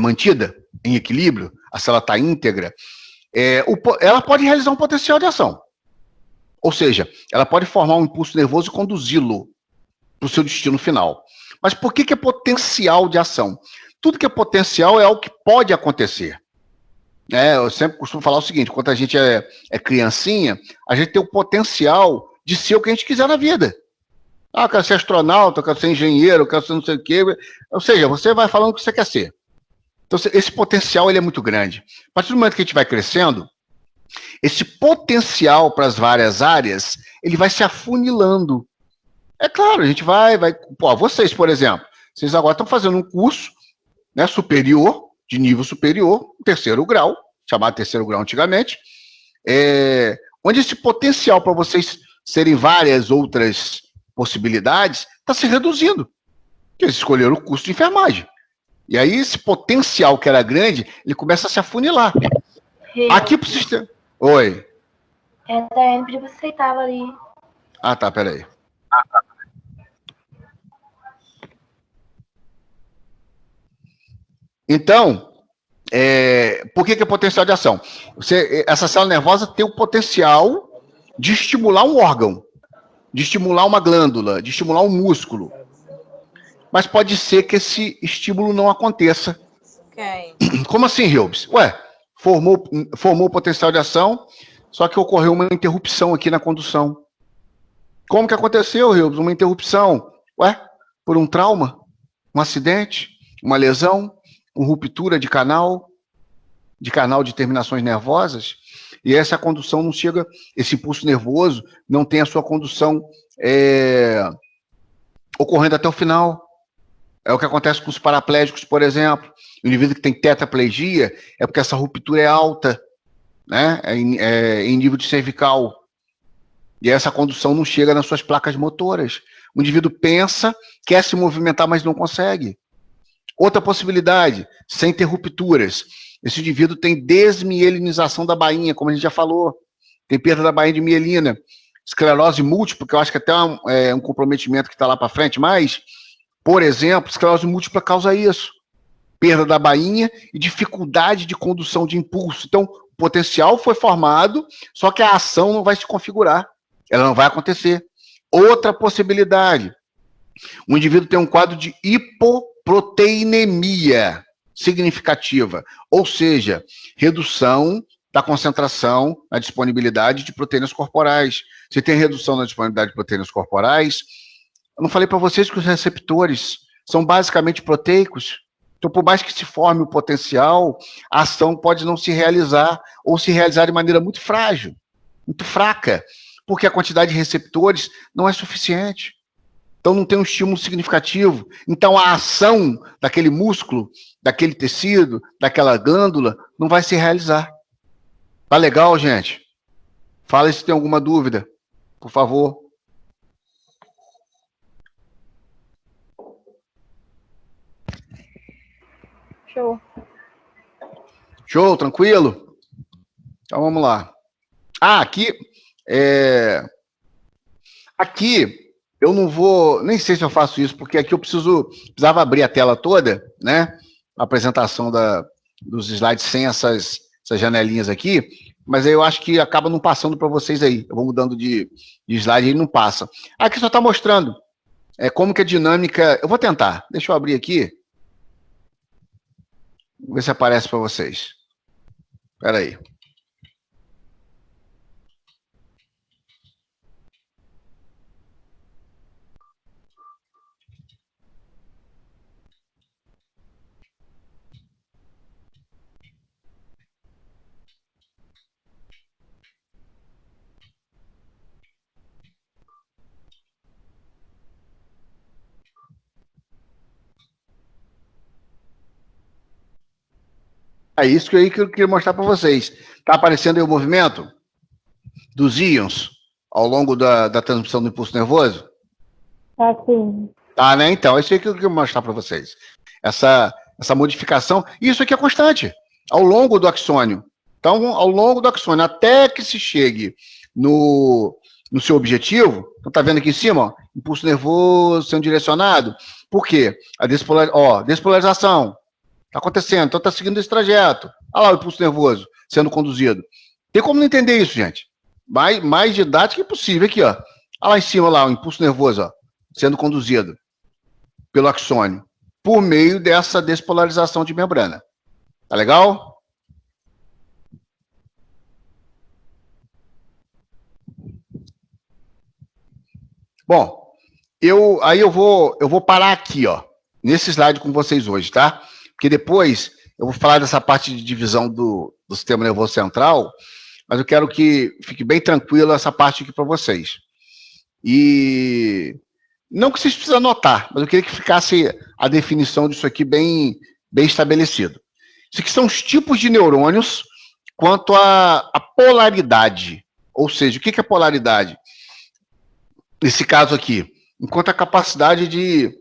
mantida em equilíbrio, a célula está íntegra, ela pode realizar um potencial de ação. Ou seja, ela pode formar um impulso nervoso e conduzi-lo para o seu destino final. Mas por que é potencial de ação? Tudo que é potencial é algo que pode acontecer. Eu sempre costumo falar o seguinte: quando a gente é criancinha, a gente tem o potencial de ser o que a gente quiser na vida. Eu quero ser astronauta, eu quero ser engenheiro, eu quero ser não sei o quê. Ou seja, você vai falando o que você quer ser. Então, esse potencial ele é muito grande. A partir do momento que a gente vai crescendo, esse potencial para as várias áreas, ele vai se afunilando. É claro, a gente vai... vocês, por exemplo, vocês agora estão fazendo um curso, né, superior, de nível superior, terceiro grau, chamado terceiro grau antigamente, onde esse potencial para vocês serem várias outras possibilidades está se reduzindo. Porque eles escolheram o curso de enfermagem. E aí esse potencial que era grande, ele começa a se afunilar. Aqui pro sistema... Oi. Daiane pediu pra você você tava ali. Ah, tá, peraí. Então, por que é potencial de ação? Essa célula nervosa tem o potencial de estimular um órgão, de estimular uma glândula, de estimular um músculo. Mas pode ser que esse estímulo não aconteça. Okay. Como assim, Hilbs? Ué, formou o potencial de ação, só que ocorreu uma interrupção aqui na condução. Como que aconteceu, Hilbs? Uma interrupção? Ué, por um trauma, um acidente, uma lesão, uma ruptura de canal de terminações nervosas, e essa condução não chega, esse impulso nervoso não tem a sua condução ocorrendo até o final. É o que acontece com os paraplégicos, por exemplo. O indivíduo que tem tetraplegia é porque essa ruptura é alta, né? Em nível de cervical. E essa condução não chega nas suas placas motoras. O indivíduo pensa, quer se movimentar, mas não consegue. Outra possibilidade, sem ter rupturas. Esse indivíduo tem desmielinização da bainha, como a gente já falou. Tem perda da bainha de mielina. Esclerose múltipla, que eu acho que até é um comprometimento que está lá para frente, mas, por exemplo, esclerose múltipla causa isso. Perda da bainha e dificuldade de condução de impulso. Então, o potencial foi formado, só que a ação não vai se configurar. Ela não vai acontecer. Outra possibilidade. O indivíduo tem um quadro de hipoproteinemia significativa, ou seja, redução da concentração na disponibilidade de proteínas corporais. Se tem redução na disponibilidade de proteínas corporais, eu não falei para vocês que os receptores são basicamente proteicos? Então, por mais que se forme o potencial, a ação pode não se realizar, ou se realizar de maneira muito frágil, muito fraca, porque a quantidade de receptores não é suficiente. Então, não tem um estímulo significativo. Então, a ação daquele músculo, daquele tecido, daquela glândula, não vai se realizar. Tá legal, gente? Fala se tem alguma dúvida, por favor. Show. Show, tranquilo? Então, vamos lá. Ah, aqui... Aqui... Eu não vou, nem sei se eu faço isso, porque aqui eu precisava abrir a tela toda, né? A apresentação dos slides sem essas janelinhas aqui, mas aí eu acho que acaba não passando para vocês aí. Eu vou mudando de slide e não passa. Aqui só está mostrando como que a dinâmica... Eu vou tentar, deixa eu abrir aqui. Vou ver se aparece para vocês. Espera aí. É isso que eu queria mostrar para vocês. Está aparecendo aí o movimento dos íons ao longo da transmissão do impulso nervoso? Tá sim. Tá, né? Então, é isso aí que eu queria mostrar para vocês. Essa modificação, isso aqui é constante, ao longo do axônio. Então, ao longo do axônio, até que se chegue no seu objetivo, então tá vendo aqui em cima, ó, impulso nervoso sendo direcionado. Por quê? A despolarização. Está acontecendo, então está seguindo esse trajeto. Olha lá o impulso nervoso sendo conduzido. Tem como não entender isso, gente? Mais didático impossível. Aqui, ó. Olha lá em cima, lá, o impulso nervoso, ó, sendo conduzido pelo axônio, por meio dessa despolarização de membrana. Tá legal? Bom, eu vou parar aqui, ó, nesse slide com vocês hoje, tá? Porque depois eu vou falar dessa parte de divisão do sistema nervoso central, mas eu quero que fique bem tranquilo essa parte aqui para vocês. E não que vocês precisem anotar, mas eu queria que ficasse a definição disso aqui bem estabelecido. Isso aqui são os tipos de neurônios quanto à polaridade. Ou seja, o que é polaridade? Nesse caso aqui, enquanto a capacidade de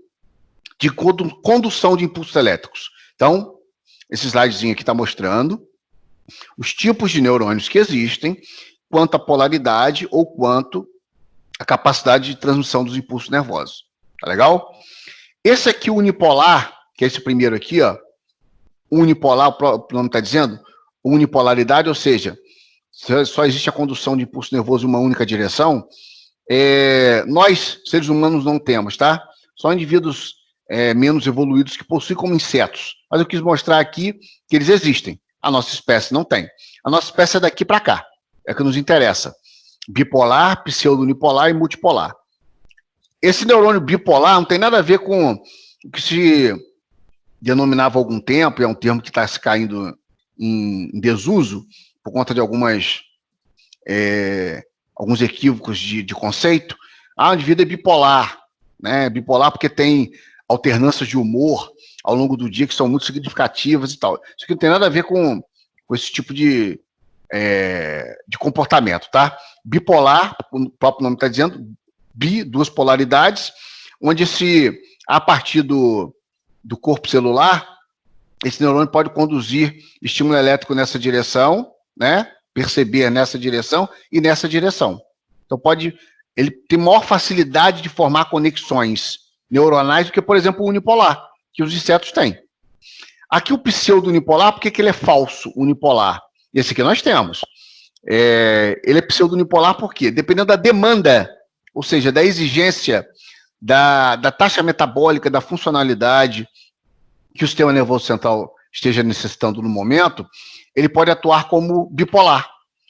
condução de impulsos elétricos. Então, esse slidezinho aqui está mostrando os tipos de neurônios que existem, quanto a polaridade ou quanto a capacidade de transmissão dos impulsos nervosos. Tá legal? Esse aqui, o unipolar, que é esse primeiro aqui, ó, unipolar, o nome está dizendo, unipolaridade, ou seja, só existe a condução de impulso nervoso em uma única direção, nós, seres humanos, não temos, tá? Só indivíduos menos evoluídos que possuem como insetos. Mas eu quis mostrar aqui que eles existem. A nossa espécie não tem. A nossa espécie é daqui para cá. É o que nos interessa. Bipolar, pseudo-unipolar e multipolar. Esse neurônio bipolar não tem nada a ver com o que se denominava há algum tempo, é um termo que está se caindo em desuso, por conta de alguns equívocos de conceito. O indivíduo é bipolar, né? Bipolar porque tem alternâncias de humor ao longo do dia que são muito significativas e tal. Isso aqui não tem nada a ver com esse tipo de comportamento, tá? Bipolar, o próprio nome está dizendo, duas polaridades, onde a partir do corpo celular, esse neurônio pode conduzir estímulo elétrico nessa direção, né? Perceber nessa direção e nessa direção. Então ele tem maior facilidade de formar conexões neuronais do que, por exemplo, o unipolar, que os insetos têm. Aqui o pseudo-unipolar, por que ele é falso unipolar? Esse aqui nós temos. Ele é pseudo-unipolar por quê? Dependendo da demanda, ou seja, da exigência, da taxa metabólica, da funcionalidade que o sistema nervoso central esteja necessitando no momento, ele pode atuar como bipolar.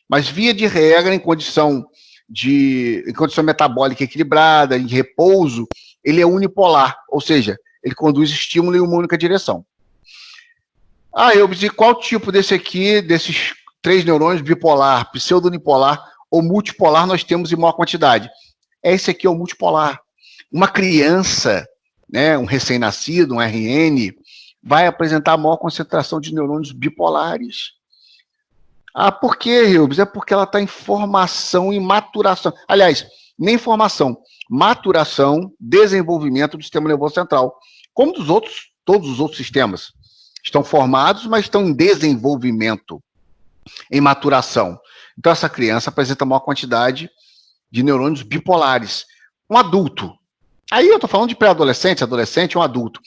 Mas, via de regra, em condição metabólica equilibrada, em repouso, ele é unipolar, ou seja, ele conduz estímulo em uma única direção. Eu disse qual tipo desses 3 neurônios, bipolar, pseudo-unipolar ou multipolar, nós temos em maior quantidade? Esse aqui é o multipolar. Uma criança, né, um recém-nascido, um RN, vai apresentar a maior concentração de neurônios bipolares. Por quê, Hilbis? É porque ela está em formação e maturação. Aliás, nem formação, maturação, desenvolvimento do sistema nervoso central. Como todos os outros sistemas. Estão formados, mas estão em desenvolvimento, em maturação. Então, essa criança apresenta maior quantidade de neurônios bipolares. Um adulto. Aí eu estou falando de pré-adolescente, adolescente, um adulto.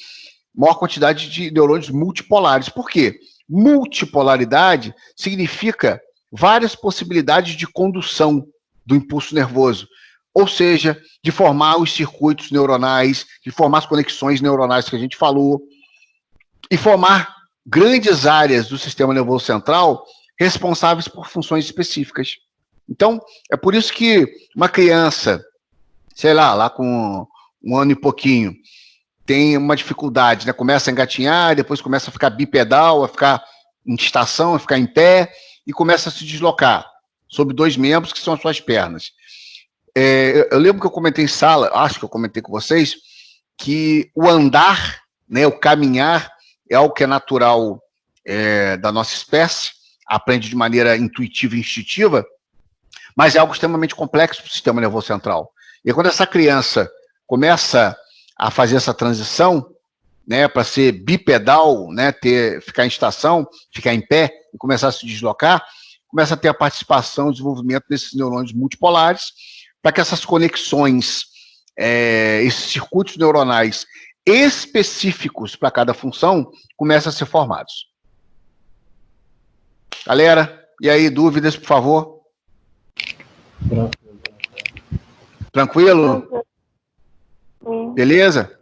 Maior quantidade de neurônios multipolares. Por quê? Multipolaridade significa várias possibilidades de condução do impulso nervoso. Ou seja, de formar os circuitos neuronais, de formar as conexões neuronais que a gente falou, e formar grandes áreas do sistema nervoso central responsáveis por funções específicas. Então, é por isso que uma criança, sei lá com 1 ano e pouquinho, tem uma dificuldade, né? Começa a engatinhar, depois começa a ficar bipedal, a ficar em estação, a ficar em pé, e começa a se deslocar sobre 2 membros, que são as suas pernas. Eu lembro que eu comentei em sala, acho que eu comentei com vocês, que o andar, né, o caminhar, é algo que é natural da nossa espécie, aprende de maneira intuitiva e instintiva, mas é algo extremamente complexo para o sistema nervoso central. E quando essa criança começa a fazer essa transição, né, para ser bipedal, né, ficar em estação, ficar em pé e começar a se deslocar, começa a ter a participação, o desenvolvimento desses neurônios multipolares, para que essas conexões, esses circuitos neuronais específicos para cada função comecem a ser formados. Galera, e aí, dúvidas, por favor? Tranquilo? Sim, Beleza?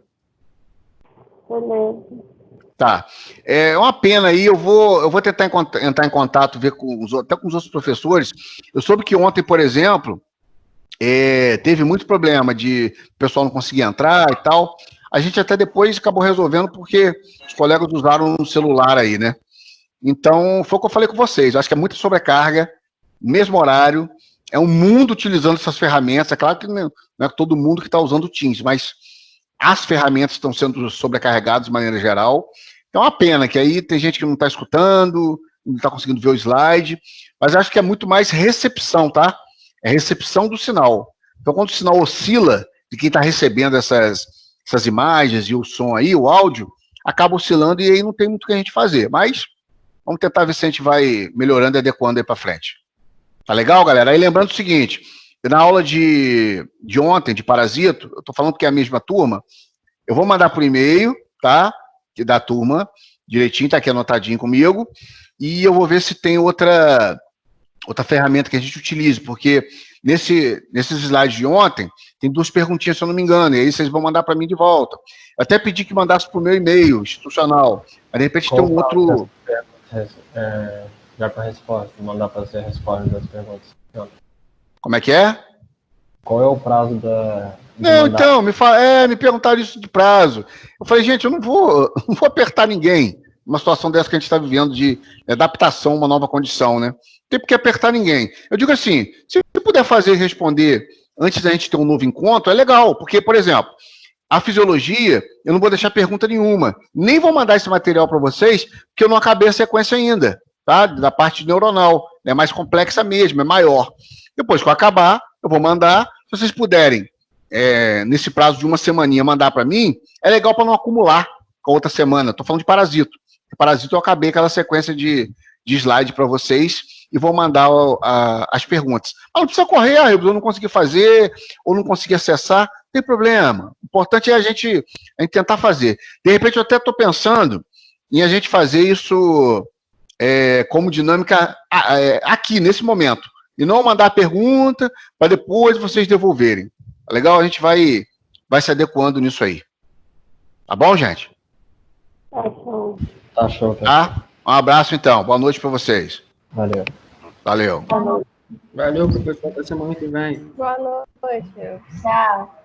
beleza. Tá. É uma pena aí, eu vou tentar entrar em contato, ver até com os outros professores. Eu soube que ontem, por exemplo, teve muito problema de o pessoal não conseguir entrar e tal. A gente até depois acabou resolvendo porque os colegas usaram um celular aí, né? Então, foi o que eu falei com vocês. Acho que é muita sobrecarga, mesmo horário. É um mundo utilizando essas ferramentas. É claro que não é todo mundo que está usando o Teams, mas as ferramentas estão sendo sobrecarregadas de maneira geral. Então, é uma pena que aí tem gente que não está escutando, não está conseguindo ver o slide, mas acho que é muito mais recepção, tá? É recepção do sinal. Então, quando o sinal oscila, de quem está recebendo essas imagens e o som aí, o áudio, acaba oscilando e aí não tem muito o que a gente fazer. Mas vamos tentar ver se a gente vai melhorando e adequando aí para frente. Tá legal, galera? Aí lembrando o seguinte, na aula de ontem, de parasito, eu tô falando que é a mesma turma, eu vou mandar por e-mail, tá? Da turma, direitinho, tá aqui anotadinho comigo, e eu vou ver se tem outra ferramenta que a gente utilize, porque nesses slides de ontem, tem 2 perguntinhas, se eu não me engano, e aí vocês vão mandar para mim de volta. Eu até pedi que mandasse pro meu e-mail institucional, mas de repente tem um outro... Já com a resposta, mandar para você a resposta das perguntas. Como é que é? Qual é o prazo da... Não, então, me perguntaram isso de prazo. Eu falei, gente, eu não vou apertar ninguém numa situação dessa que a gente está vivendo de adaptação a uma nova condição, né? Não tem por que apertar ninguém. Eu digo assim, se você puder fazer e responder antes da gente ter um novo encontro, é legal, porque, por exemplo, a fisiologia, eu não vou deixar pergunta nenhuma, nem vou mandar esse material para vocês, porque eu não acabei a sequência ainda, tá? Da parte neuronal, é mais complexa mesmo, é maior. Depois que eu acabar, eu vou mandar, se vocês puderem, nesse prazo de uma semaninha, mandar para mim, é legal para não acumular com a outra semana. Estou falando de parasito. Parasito eu acabei aquela sequência de slide para vocês e vou mandar as perguntas. Mas não precisa correr, eu não consegui fazer ou não consegui acessar, não tem problema. O importante é a gente tentar fazer. De repente eu até estou pensando em a gente fazer isso como dinâmica aqui, nesse momento. E não mandar a pergunta para depois vocês devolverem. Legal? A gente vai se adequando nisso aí. Tá bom, gente? Tá show. Tá? Um abraço, então. Boa noite para vocês. Valeu. Valeu. Valeu, professor. Até semana que vem. Boa noite. Tchau.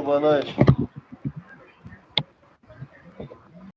Boa noite.